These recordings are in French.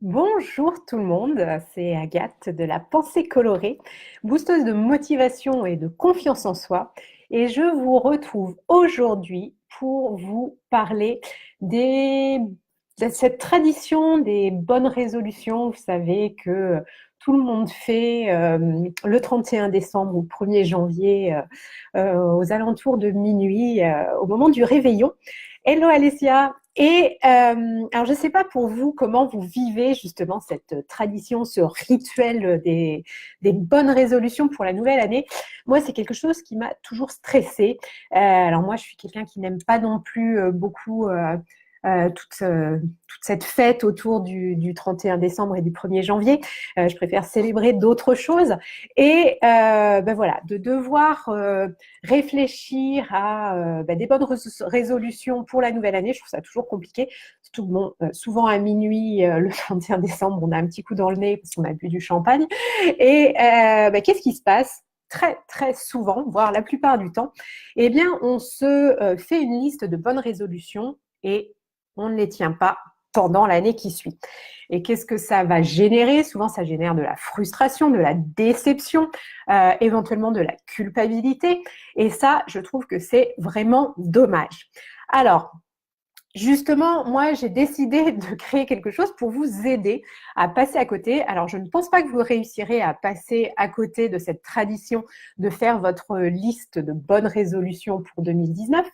Bonjour tout le monde, c'est Agathe de la Pensée Colorée, boosteuse de motivation et de confiance en soi. Et je vous retrouve aujourd'hui pour vous parler des, de cette tradition des bonnes résolutions. Vous savez que tout le monde fait le 31 décembre ou 1er janvier aux alentours de minuit, au moment du réveillon. Hello Alessia. Alors, je ne sais pas pour vous comment vous vivez justement cette tradition, ce rituel des bonnes résolutions pour la nouvelle année. Moi, c'est quelque chose qui m'a toujours stressée. Alors moi, je suis quelqu'un qui n'aime pas non plus beaucoup toute cette fête autour du 31 décembre et du 1er janvier. Je préfère célébrer d'autres choses. Et ben voilà, de devoir réfléchir à des bonnes résolutions pour la nouvelle année, je trouve ça toujours compliqué. Surtout bon, souvent à minuit, le 31 décembre, on a un petit coup dans le nez parce qu'on a bu du champagne. Et qu'est-ce qui se passe très très souvent, voire la plupart du temps? Eh bien, on se fait une liste de bonnes résolutions et on ne les tient pas pendant l'année qui suit. Et qu'est-ce que ça va générer? Souvent, ça génère de la frustration, de la déception, éventuellement de la culpabilité. Et ça, je trouve que c'est vraiment dommage. Alors, justement, moi, j'ai décidé de créer quelque chose pour vous aider à passer à côté. Alors, je ne pense pas que vous réussirez à passer à côté de cette tradition de faire votre liste de bonnes résolutions pour 2019.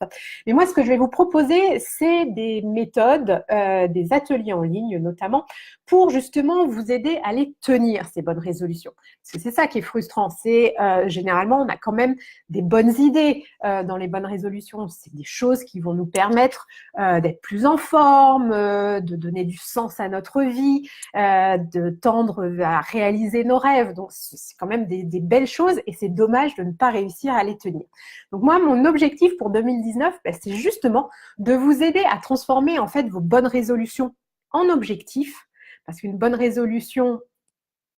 Mais moi, ce que je vais vous proposer, c'est des méthodes, des ateliers en ligne notamment, pour justement vous aider à les tenir, ces bonnes résolutions. Parce que c'est ça qui est frustrant. C'est généralement, on a quand même des bonnes idées dans les bonnes résolutions. C'est des choses qui vont nous permettre d'être plus en forme, de donner du sens à notre vie, de tendre à réaliser nos rêves. Donc, c'est quand même des belles choses et c'est dommage de ne pas réussir à les tenir. Donc, moi, mon objectif pour 2019, c'est justement de vous aider à transformer en fait vos bonnes résolutions en objectifs. Parce qu'une bonne résolution,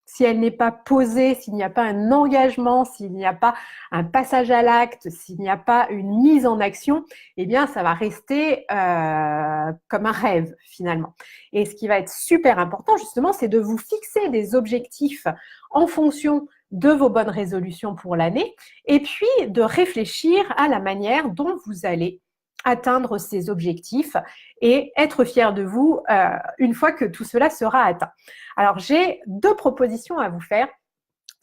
si elle n'est pas posée, s'il n'y a pas un engagement, s'il n'y a pas un passage à l'acte, s'il n'y a pas une mise en action, eh bien, ça va rester comme un rêve finalement. Et ce qui va être super important, justement, c'est de vous fixer des objectifs en fonction de vos bonnes résolutions pour l'année et puis de réfléchir à la manière dont vous allez atteindre ces objectifs et être fier de vous une fois que tout cela sera atteint. Alors, j'ai deux propositions à vous faire.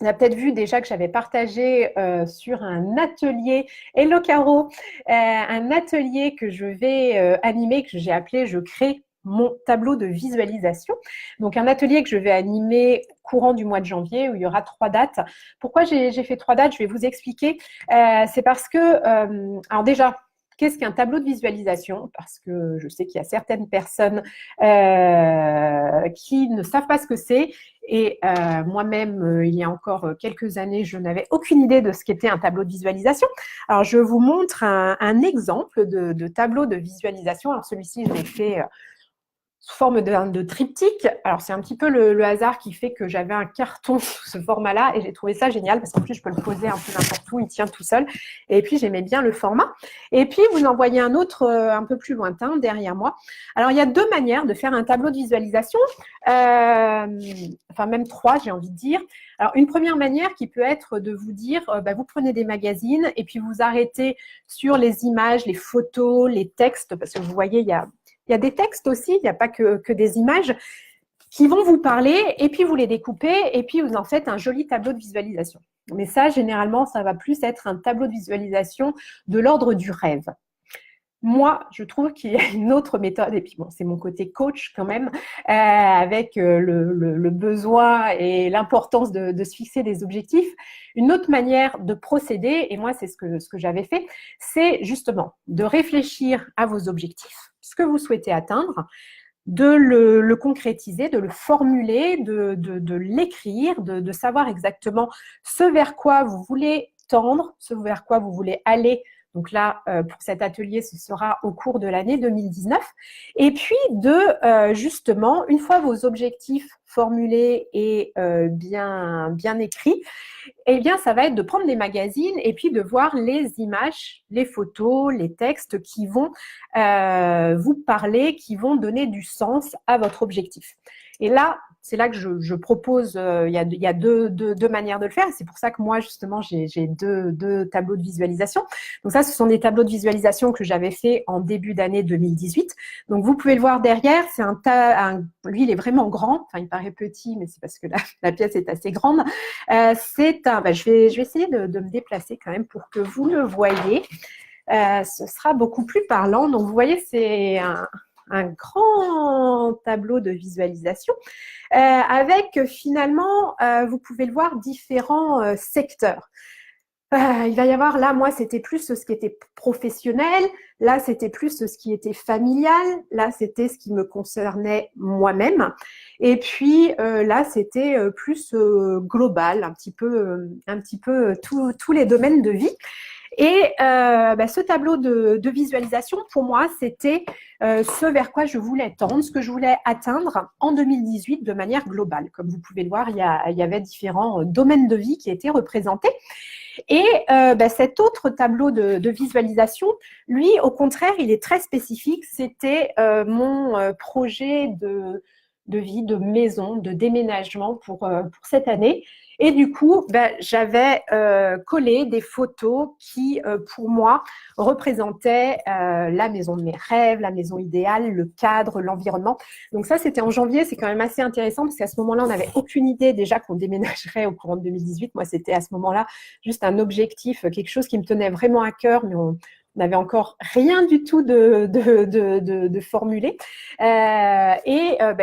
On a peut-être vu déjà que j'avais partagé sur un atelier, Hello Caro, un atelier que je vais animer, que j'ai appelé Je crée mon tableau de visualisation. Donc, un atelier que je vais animer courant du mois de janvier où il y aura 3 dates. Pourquoi j'ai fait 3 dates? Je vais vous expliquer. C'est parce que, alors déjà, qu'est-ce qu'un tableau de visualisation? Parce que je sais qu'il y a certaines personnes qui ne savent pas ce que c'est. Et moi-même, il y a encore quelques années, je n'avais aucune idée de ce qu'était un tableau de visualisation. Alors, je vous montre un exemple de tableau de visualisation. Alors, celui-ci, je l'ai fait sous forme de triptyque. Alors, c'est un petit peu le hasard qui fait que j'avais un carton sous ce format-là et j'ai trouvé ça génial parce qu'en plus, je peux le poser un peu n'importe où, il tient tout seul. Et puis, j'aimais bien le format. Et puis, vous en voyez un autre un peu plus lointain derrière moi. Alors, il y a 2 manières de faire un tableau de visualisation, enfin même 3, j'ai envie de dire. Alors, une première manière qui peut être de vous dire, vous prenez des magazines et puis vous arrêtez sur les images, les photos, les textes, parce que vous voyez, il y a des textes aussi, il n'y a pas que des images qui vont vous parler et puis vous les découpez et puis vous en faites un joli tableau de visualisation. Mais ça, généralement, ça va plus être un tableau de visualisation de l'ordre du rêve. Moi, je trouve qu'il y a une autre méthode, et puis bon, c'est mon côté coach quand même, avec le besoin et l'importance de se fixer des objectifs. Une autre manière de procéder, et moi c'est ce que j'avais fait, c'est justement de réfléchir à vos objectifs, ce que vous souhaitez atteindre, de le concrétiser, de le formuler, de l'écrire, de savoir exactement ce vers quoi vous voulez tendre, ce vers quoi vous voulez aller Donc là, pour cet atelier, ce sera au cours de l'année 2019. Et puis justement, une fois vos objectifs formulés et bien écrits, eh bien, ça va être de prendre des magazines et puis de voir les images, les photos, les textes qui vont vous parler, qui vont donner du sens à votre objectif. Et là, c'est là que je propose, il y a deux manières de le faire. C'est pour ça que moi, justement, j'ai deux tableaux de visualisation. Donc ça, ce sont des tableaux de visualisation que j'avais fait en début d'année 2018. Donc vous pouvez le voir derrière, c'est lui, il est vraiment grand. Enfin, il paraît petit, mais c'est parce que la pièce est assez grande. Je vais essayer de me déplacer quand même pour que vous le voyez. Ce sera beaucoup plus parlant. Donc vous voyez, c'est un grand tableau de visualisation avec finalement, vous pouvez le voir, différents secteurs. Il va y avoir, là, moi, c'était plus ce qui était professionnel, là, c'était plus ce qui était familial, là, c'était ce qui me concernait moi-même, et puis là, c'était plus global, un petit peu tous les domaines de vie. Et ce tableau de visualisation, pour moi, c'était ce vers quoi je voulais tendre, ce que je voulais atteindre en 2018 de manière globale. Comme vous pouvez le voir, il y avait différents domaines de vie qui étaient représentés. Et cet autre tableau de visualisation, lui, au contraire, il est très spécifique. C'était mon projet de vie, de maison, de déménagement pour cette année. Et du coup, j'avais collé des photos qui, pour moi, représentaient la maison de mes rêves, la maison idéale, le cadre, l'environnement. Donc ça, c'était en janvier. C'est quand même assez intéressant parce qu'à ce moment-là, on n'avait aucune idée déjà qu'on déménagerait au courant de 2018. Moi, c'était à ce moment-là juste un objectif, quelque chose qui me tenait vraiment à cœur, mais on n'avait encore rien du tout de formulé.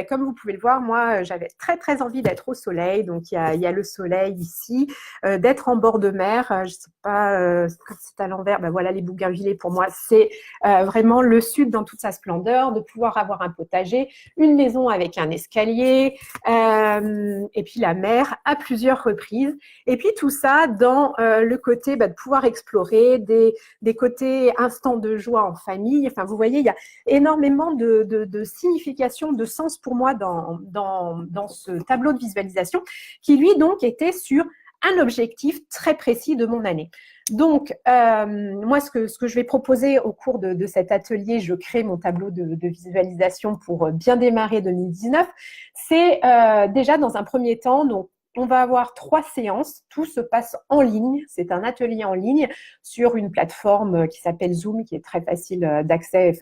Comme vous pouvez le voir, moi, j'avais très, très envie d'être au soleil. Donc, il y a le soleil ici, d'être en bord de mer. Je ne sais pas si c'est à l'envers. Voilà, les Bougainvillés, pour moi, c'est vraiment le sud dans toute sa splendeur, de pouvoir avoir un potager, une maison avec un escalier, et puis la mer à plusieurs reprises. Et puis, tout ça dans le côté de pouvoir explorer des côtés instants de joie en famille. Enfin, vous voyez, il y a énormément de signification, de sens pour moi dans ce tableau de visualisation qui, lui, donc, était sur un objectif très précis de mon année. Donc, moi, ce que je vais proposer au cours de cet atelier, je crée mon tableau de visualisation pour bien démarrer 2019, c'est déjà dans un premier temps, donc, on va avoir 3 séances, tout se passe en ligne, c'est un atelier en ligne sur une plateforme qui s'appelle Zoom, qui est très facile d'accès,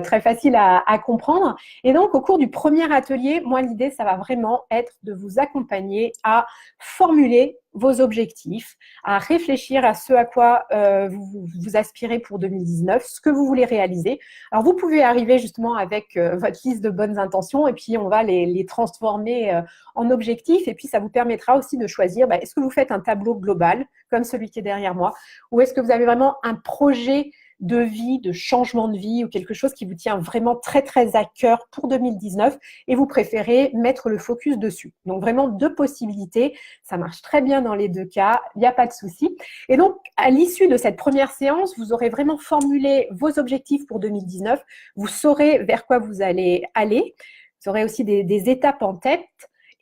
très facile à comprendre. Et donc, au cours du premier atelier, moi, l'idée, ça va vraiment être de vous accompagner à formuler vos objectifs, à réfléchir à ce à quoi vous aspirez pour 2019, ce que vous voulez réaliser. Alors, vous pouvez arriver justement avec votre liste de bonnes intentions et puis on va les transformer en objectifs et puis ça vous permettra aussi de choisir, est-ce que vous faites un tableau global comme celui qui est derrière moi ou est-ce que vous avez vraiment un projet de vie, de changement de vie ou quelque chose qui vous tient vraiment très, très à cœur pour 2019 et vous préférez mettre le focus dessus. Donc, vraiment 2 possibilités. Ça marche très bien dans les 2 cas. Il n'y a pas de souci. Et donc, à l'issue de cette première séance, vous aurez vraiment formulé vos objectifs pour 2019. Vous saurez vers quoi vous allez aller. Vous aurez aussi des étapes en tête.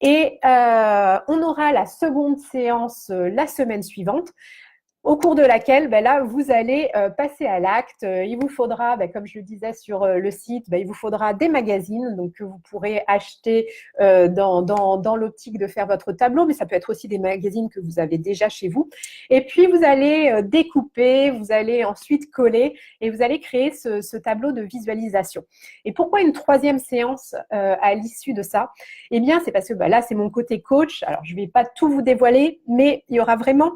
Et on aura la seconde séance la semaine suivante, au cours de laquelle, là, vous allez passer à l'acte. Il vous faudra, comme je le disais sur le site, il vous faudra des magazines donc, que vous pourrez acheter dans l'optique de faire votre tableau, mais ça peut être aussi des magazines que vous avez déjà chez vous. Et puis, vous allez découper, vous allez ensuite coller et vous allez créer ce tableau de visualisation. Et pourquoi une 3e séance à l'issue de ça? Eh bien, c'est parce que là, c'est mon côté coach. Alors, je ne vais pas tout vous dévoiler, mais il y aura vraiment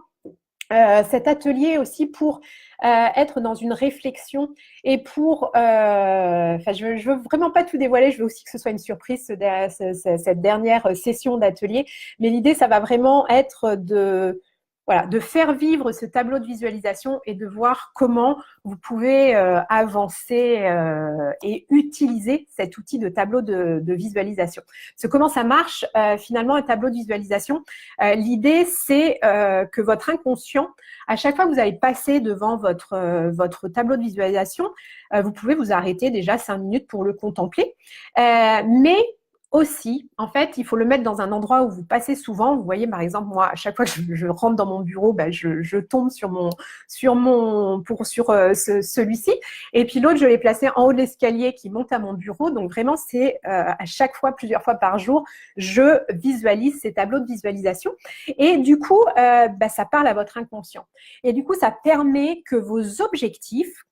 cet atelier aussi pour être dans une réflexion et pour, je veux vraiment pas tout dévoiler, je veux aussi que ce soit une surprise cette dernière session d'atelier, mais l'idée ça va vraiment être voilà, de faire vivre ce tableau de visualisation et de voir comment vous pouvez avancer et utiliser cet outil de tableau de visualisation. Parce que comment ça marche finalement un tableau de visualisation, l'idée c'est que votre inconscient, à chaque fois que vous allez passer devant votre tableau de visualisation, vous pouvez vous arrêter déjà 5 minutes pour le contempler. Mais aussi, en fait, il faut le mettre dans un endroit où vous passez souvent. Vous voyez, par exemple, moi, à chaque fois que je rentre dans mon bureau, ben, je tombe sur celui-ci. Et puis l'autre, je l'ai placé en haut de l'escalier qui monte à mon bureau. Donc vraiment, c'est à chaque fois, plusieurs fois par jour, je visualise ces tableaux de visualisation. Et du coup, ben, ça parle à votre inconscient. Et du coup, ça permet que vos objectifs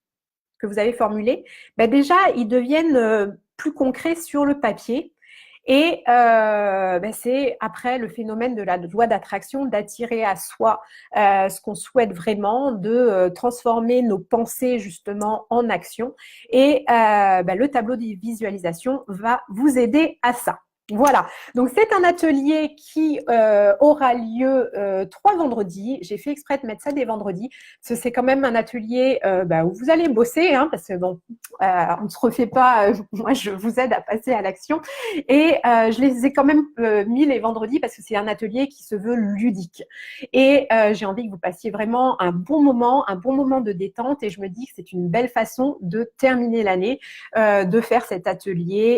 que vous avez formulés, ben déjà, ils deviennent plus concrets sur le papier. Et ben c'est après le phénomène de la loi d'attraction d'attirer à soi ce qu'on souhaite vraiment, de transformer nos pensées justement en action. Et ben le tableau de visualisation va vous aider à ça. Voilà, donc c'est un atelier qui aura lieu 3 vendredis. J'ai fait exprès de mettre ça des vendredis, parce que c'est quand même un atelier bah, où vous allez bosser, hein, parce que bon, on ne se refait pas, moi je vous aide à passer à l'action. Et je les ai quand même mis les vendredis, parce que c'est un atelier qui se veut ludique. Et j'ai envie que vous passiez vraiment un bon moment de détente, et je me dis que c'est une belle façon de terminer l'année, de faire cet atelier.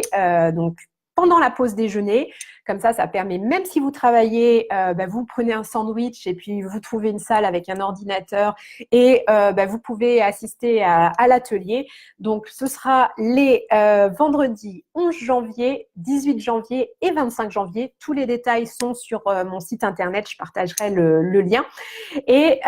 Donc, pendant la pause déjeuner. Comme ça permet, même si vous travaillez, bah, vous prenez un sandwich et puis vous trouvez une salle avec un ordinateur et bah, vous pouvez assister à l'atelier. Donc, ce sera les vendredis 11 janvier, 18 janvier et 25 janvier. Tous les détails sont sur mon site internet. Je partagerai le lien. Et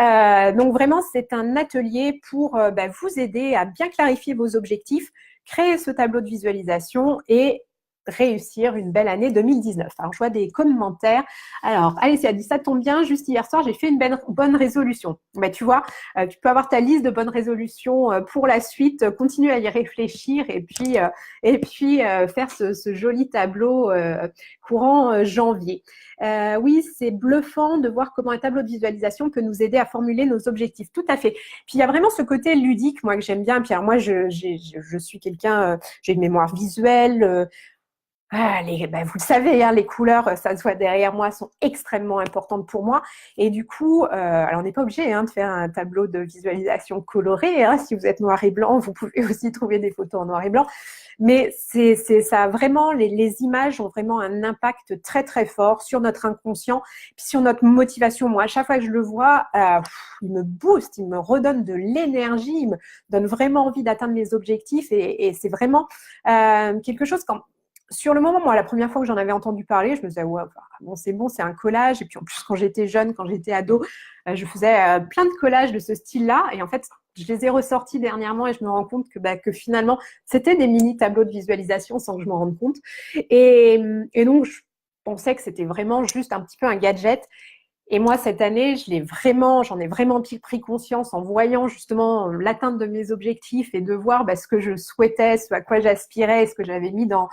donc, vraiment, c'est un atelier pour bah, vous aider à bien clarifier vos objectifs, créer ce tableau de visualisation et réussir une belle année 2019. Alors, je vois des commentaires. Alors, Alessia dit, ça tombe bien, juste hier soir, j'ai fait une bonne résolution. Mais tu vois, tu peux avoir ta liste de bonnes résolutions pour la suite, continuer à y réfléchir et puis faire ce joli tableau courant janvier. Oui, c'est bluffant de voir comment un tableau de visualisation peut nous aider à formuler nos objectifs. Tout à fait. Puis il y a vraiment ce côté ludique, moi, que j'aime bien. Puis alors, moi, je suis quelqu'un, j'ai une mémoire visuelle. Ben, vous le savez, hein, les couleurs, ça se voit derrière moi, sont extrêmement importantes pour moi. Et du coup, alors on n'est pas obligé hein, de faire un tableau de visualisation coloré. Hein. Si vous êtes noir et blanc, vous pouvez aussi trouver des photos en noir et blanc. Mais c'est ça, vraiment, les images ont vraiment un impact très, très fort sur notre inconscient, puis sur notre motivation. Moi, à chaque fois que je le vois, il me booste, il me redonne de l'énergie, il me donne vraiment envie d'atteindre mes objectifs. Et c'est vraiment quelque chose quand... Sur le moment, moi, la première fois que j'en avais entendu parler, je me disais, ouais, bon, c'est un collage. Et puis, en plus, quand j'étais jeune, quand j'étais ado, je faisais plein de collages de ce style-là. Et en fait, je les ai ressortis dernièrement et je me rends compte que finalement, c'était des mini tableaux de visualisation sans que je m'en rende compte. Et donc, je pensais que c'était vraiment juste un petit peu un gadget. Et moi, cette année, j'en ai vraiment pris conscience en voyant justement l'atteinte de mes objectifs et de voir ce que je souhaitais, ce à quoi j'aspirais, ce que j'avais mis dans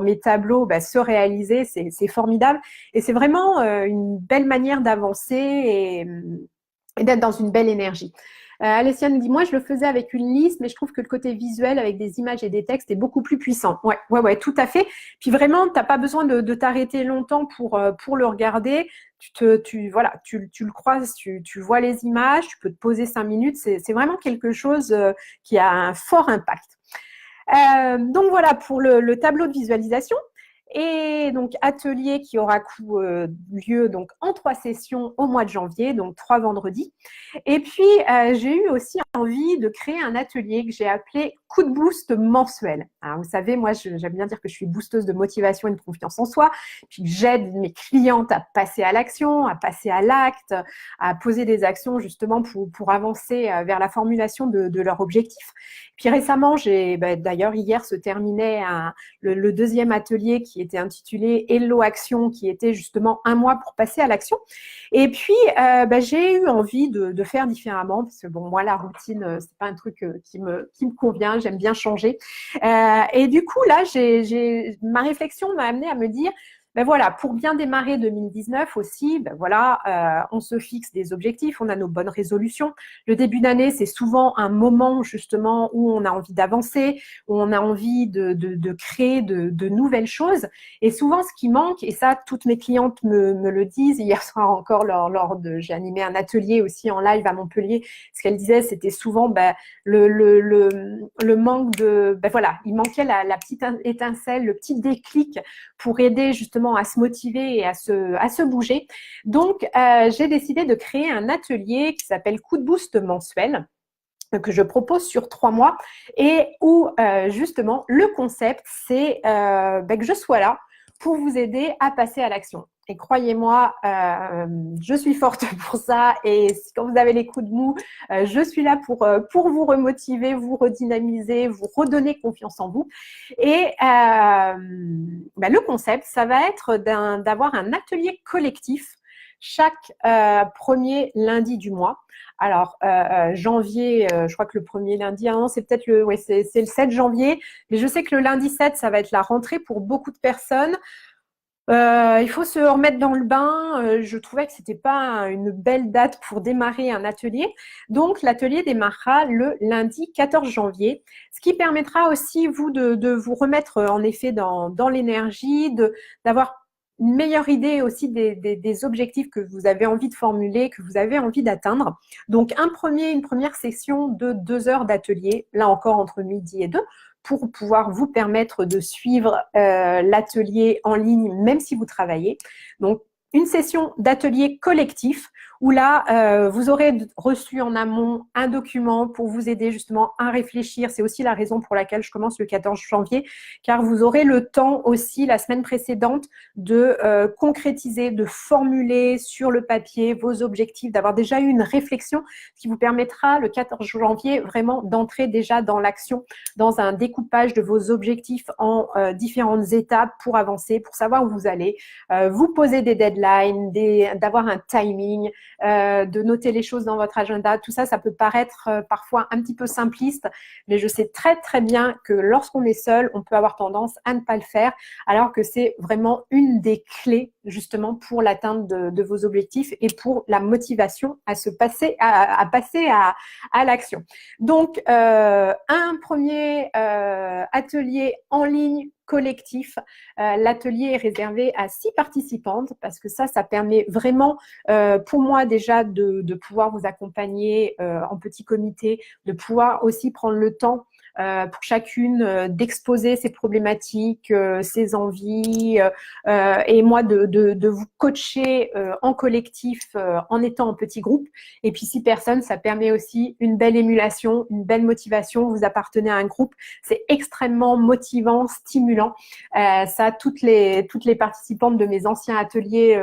mes tableaux se réaliser. C'est formidable. Et c'est vraiment une belle manière d'avancer et d'être dans une belle énergie. Alessia nous dit, moi, je le faisais avec une liste, mais je trouve que le côté visuel avec des images et des textes est beaucoup plus puissant. Ouais, tout à fait. Puis vraiment, t'as pas besoin de t'arrêter longtemps pour le regarder. Tu le croises, tu vois les images, tu peux te poser 5 minutes. C'est vraiment quelque chose qui a un fort impact. Donc voilà pour le tableau de visualisation. Et donc, atelier qui aura lieu donc, en 3 sessions au mois de janvier, donc 3 vendredis. Et puis, j'ai eu aussi envie de créer un atelier que j'ai appelé coup de boost mensuel. Alors, vous savez, moi, j'aime bien dire que je suis boosteuse de motivation et de confiance en soi. Puis, j'aide mes clientes à passer à l'action, à passer à l'acte, à poser des actions justement pour avancer vers la formulation de leur objectif. Puis récemment, d'ailleurs, hier se terminait le deuxième atelier qui était intitulé Hello Action, qui était justement 1 mois pour passer à l'action. Et puis, j'ai eu envie de faire différemment parce que bon, moi, la routine, c'est pas un truc qui me convient. J'aime bien changer. Et du coup, là, ma réflexion m'a amenée à me dire, Ben voilà, pour bien démarrer 2019 aussi, ben voilà, on se fixe des objectifs, on a nos bonnes résolutions. Le début d'année, c'est souvent un moment justement où on a envie d'avancer, où on a envie de créer de nouvelles choses. Et souvent, ce qui manque, et ça, toutes mes clientes me le disent, hier soir encore, j'ai animé un atelier aussi en live à Montpellier, ce qu'elle disait, c'était souvent ben, le manque de, ben voilà, il manquait la petite étincelle, le petit déclic pour aider justement à se motiver et à se bouger. Donc, j'ai décidé de créer un atelier qui s'appelle Coup de boost mensuel, que je propose sur 3 mois et où justement le concept c'est ben, que je sois là pour vous aider à passer à l'action. Et croyez-moi, je suis forte pour ça. Et quand vous avez les coups de mou, je suis là pour vous remotiver, vous redynamiser, vous redonner confiance en vous. Et ben, le concept, ça va être d'avoir un atelier collectif chaque premier lundi du mois. Alors, janvier, je crois que le premier lundi, non, c'est peut-être c'est le 7 janvier, mais je sais que le lundi 7, ça va être la rentrée pour beaucoup de personnes. Il faut se remettre dans le bain. Je trouvais que c'était pas une belle date pour démarrer un atelier. Donc, l'atelier démarrera le lundi 14 janvier, ce qui permettra aussi, vous, de vous remettre en effet dans l'énergie, d'avoir une meilleure idée aussi des objectifs que vous avez envie de formuler, que vous avez envie d'atteindre. Donc, une première session de 2 heures d'atelier, là encore entre midi et 2, pour pouvoir vous permettre de suivre l'atelier en ligne, même si vous travaillez. Donc, une session d'atelier collectif où là, vous aurez reçu en amont un document pour vous aider justement à réfléchir. C'est aussi la raison pour laquelle je commence le 14 janvier, car vous aurez le temps aussi la semaine précédente de concrétiser, de formuler sur le papier vos objectifs, d'avoir déjà eu une réflexion, ce qui vous permettra le 14 janvier vraiment d'entrer déjà dans l'action, dans un découpage de vos objectifs en différentes étapes pour avancer, pour savoir où vous allez, vous poser des deadlines, d'avoir un timing, de noter les choses dans votre agenda. Tout ça, ça peut paraître parfois un petit peu simpliste, mais je sais très très bien que lorsqu'on est seul, on peut avoir tendance à ne pas le faire, alors que c'est vraiment une des clés justement pour l'atteinte de vos objectifs et pour la motivation à passer à l'action. Donc, un premier atelier en ligne collectif. L'atelier est réservé à 6 participantes parce que ça permet vraiment pour moi déjà de pouvoir vous accompagner en petit comité, de pouvoir aussi prendre le temps pour chacune d'exposer ses problématiques, ses envies et moi de vous coacher en collectif en étant en petit groupe. Et puis 6 personnes, ça permet aussi une belle émulation, une belle motivation. Vous appartenez à un groupe, c'est extrêmement motivant, stimulant. Ça, toutes les participantes de mes anciens ateliers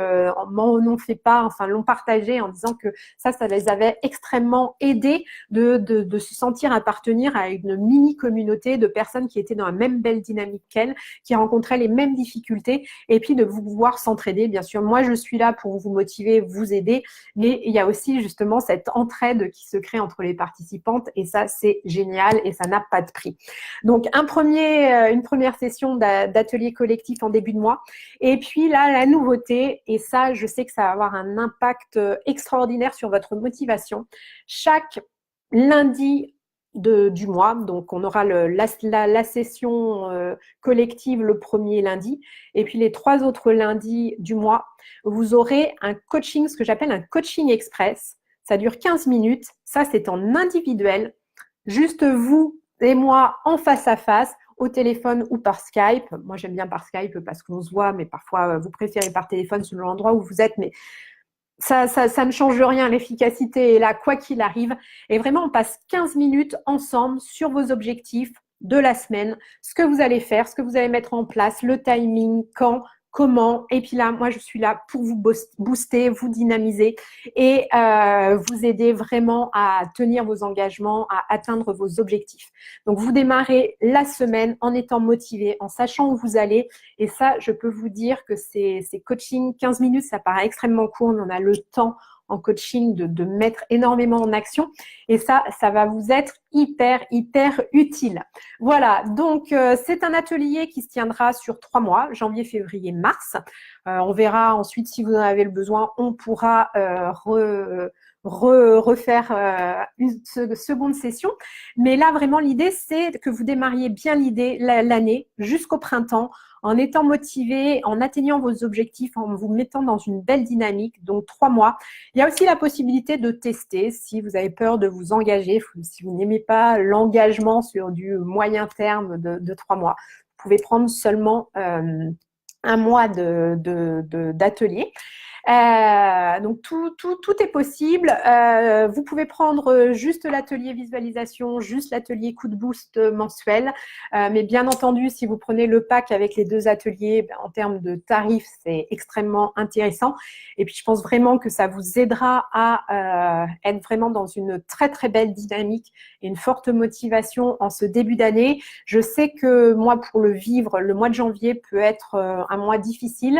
m'en ont fait part, enfin l'ont partagé en disant que ça les avait extrêmement aidées de se sentir appartenir à une mini-communauté de personnes qui étaient dans la même belle dynamique qu'elles, qui rencontraient les mêmes difficultés, et puis de pouvoir s'entraider. Bien sûr, moi, je suis là pour vous motiver, vous aider, mais il y a aussi justement cette entraide qui se crée entre les participantes, et ça, c'est génial et ça n'a pas de prix. Donc, une première session d'atelier collectif en début de mois, et puis là, la nouveauté, et ça, je sais que ça va avoir un impact extraordinaire sur votre motivation. Chaque lundi du mois, donc on aura la session collective le premier lundi, et puis les 3 autres lundis du mois, vous aurez un coaching, ce que j'appelle un coaching express. Ça dure 15 minutes, ça c'est en individuel, juste vous et moi en face à face, au téléphone ou par Skype. Moi j'aime bien par Skype parce qu'on se voit, mais parfois vous préférez par téléphone selon l'endroit où vous êtes, mais ça ne change rien, l'efficacité est là, quoi qu'il arrive. Et vraiment, on passe 15 minutes ensemble sur vos objectifs de la semaine, ce que vous allez faire, ce que vous allez mettre en place, le timing, quand, comment. Et puis là, moi, je suis là pour vous booster, vous dynamiser et vous aider vraiment à tenir vos engagements, à atteindre vos objectifs. Donc, vous démarrez la semaine en étant motivé, en sachant où vous allez. Et ça, je peux vous dire que ces coachings, 15 minutes, ça paraît extrêmement court, on en a le temps en coaching de mettre énormément en action. Et ça va vous être hyper utile. Voilà, donc c'est un atelier qui se tiendra sur 3 mois, janvier, février, mars. On verra ensuite si vous en avez le besoin, on pourra refaire une seconde session. Mais là, vraiment, l'idée, c'est que vous démarriez bien l'année jusqu'au printemps, en étant motivé, en atteignant vos objectifs, en vous mettant dans une belle dynamique, donc 3 mois. Il y a aussi la possibilité de tester si vous avez peur de vous engager, si vous n'aimez pas l'engagement sur du moyen terme de 3 mois. Vous pouvez prendre seulement 1 mois d'atelier. Donc tout est possible. Vous pouvez prendre juste l'atelier visualisation, juste l'atelier coup de boost mensuel. Mais bien entendu, si vous prenez le pack avec les 2 ateliers, en termes de tarifs, c'est extrêmement intéressant. Et puis, je pense vraiment que ça vous aidera à être vraiment dans une très belle dynamique et une forte motivation en ce début d'année. Je sais que moi, pour le vivre, le mois de janvier peut être un mois difficile.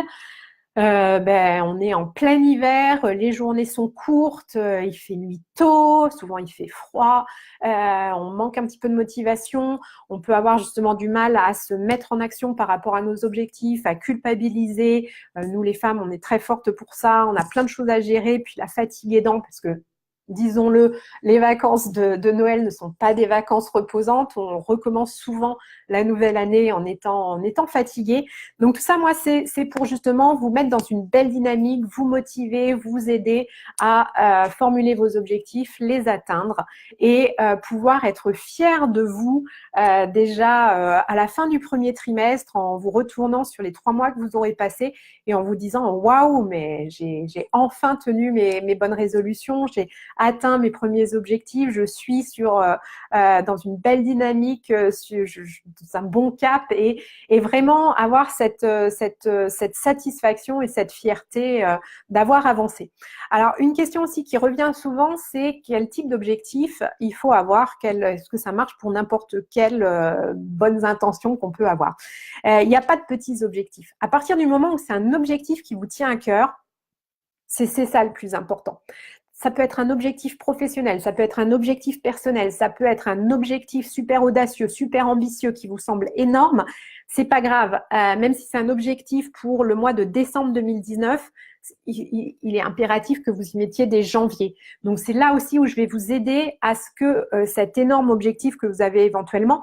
On est en plein hiver, les journées sont courtes, il fait nuit tôt, souvent il fait froid, on manque un petit peu de motivation, on peut avoir justement du mal à se mettre en action par rapport à nos objectifs, à culpabiliser. Nous les femmes, on est très fortes pour ça, on a plein de choses à gérer, puis la fatigue aidant, parce que disons-le, les vacances de Noël ne sont pas des vacances reposantes. On recommence souvent la nouvelle année en étant fatigué. Donc tout ça, moi, c'est pour justement vous mettre dans une belle dynamique, vous motiver, vous aider à formuler vos objectifs, les atteindre et pouvoir être fier de vous déjà à la fin du premier trimestre en vous retournant sur les 3 mois que vous aurez passés et en vous disant « Waouh, mais j'ai enfin tenu mes bonnes résolutions, j'ai atteint mes premiers objectifs, je suis dans une belle dynamique, un bon cap et vraiment avoir cette satisfaction et cette fierté d'avoir avancé. Alors, une question aussi qui revient souvent, c'est quel type d'objectif il faut avoir, est-ce que ça marche pour n'importe quelle bonnes intentions qu'on peut avoir. Il n'y a pas de petits objectifs. À partir du moment où c'est un objectif qui vous tient à cœur, c'est ça le plus important. Ça peut être un objectif professionnel, ça peut être un objectif personnel, ça peut être un objectif super audacieux, super ambitieux qui vous semble énorme. C'est pas grave, même si c'est un objectif pour le mois de décembre 2019, il est impératif que vous y mettiez dès janvier. Donc c'est là aussi où je vais vous aider à ce que cet énorme objectif que vous avez éventuellement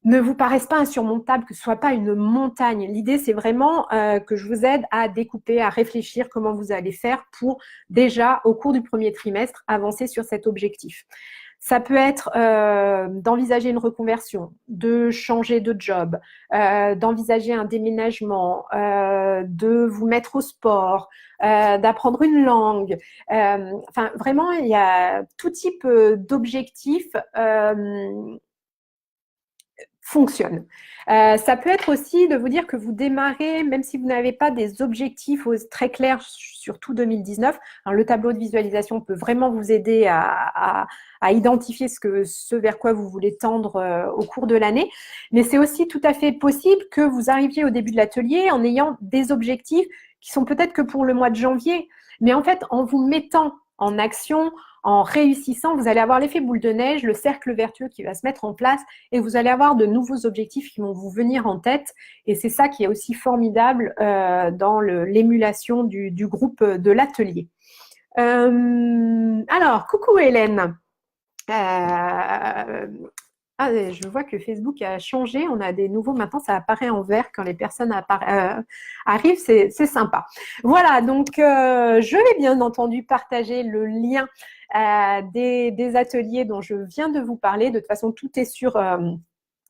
ne vous paraissent pas insurmontables, que ce soit pas une montagne. L'idée, c'est vraiment que je vous aide à découper, à réfléchir comment vous allez faire pour déjà, au cours du premier trimestre, avancer sur cet objectif. Ça peut être d'envisager une reconversion, de changer de job, d'envisager un déménagement, de vous mettre au sport, d'apprendre une langue. Enfin, vraiment, il y a tout type d'objectifs fonctionne. Ça peut être aussi de vous dire que vous démarrez, même si vous n'avez pas des objectifs très clairs sur tout 2019. Alors, le tableau de visualisation peut vraiment vous aider à identifier ce vers quoi vous voulez tendre au cours de l'année. Mais c'est aussi tout à fait possible que vous arriviez au début de l'atelier en ayant des objectifs qui sont peut-être que pour le mois de janvier. Mais en fait, en vous mettant en action, en réussissant, vous allez avoir l'effet boule de neige, le cercle vertueux qui va se mettre en place et vous allez avoir de nouveaux objectifs qui vont vous venir en tête. Et c'est ça qui est aussi formidable dans l'émulation du groupe de l'atelier. Alors, coucou Hélène. Je vois que Facebook a changé. On a des nouveaux. Maintenant, ça apparaît en vert quand les personnes arrivent. C'est sympa. Voilà, donc je vais bien entendu partager le lien des ateliers dont je viens de vous parler. De toute façon, tout est sur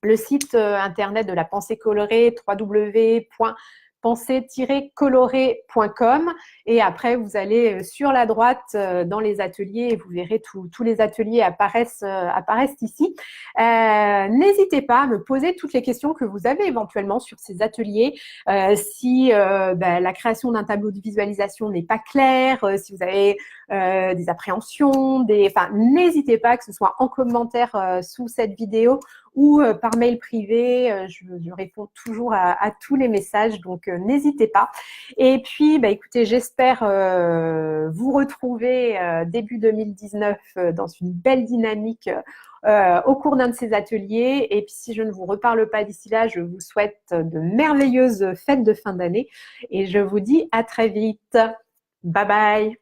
le site internet de la Pensée Colorée, www.pensée-colorée.com et après vous allez sur la droite dans les ateliers et vous verrez tous les ateliers apparaissent ici. N'hésitez pas à me poser toutes les questions que vous avez éventuellement sur ces ateliers. Si la création d'un tableau de visualisation n'est pas claire, si vous avez des appréhensions, n'hésitez pas, que ce soit en commentaire sous cette vidéo ou par mail privé. Je réponds toujours à tous les messages, donc n'hésitez pas. Et puis, bah, écoutez, j'espère vous retrouver début 2019 dans une belle dynamique au cours d'un de ces ateliers. Et puis, si je ne vous reparle pas d'ici là, je vous souhaite de merveilleuses fêtes de fin d'année et je vous dis à très vite. Bye bye.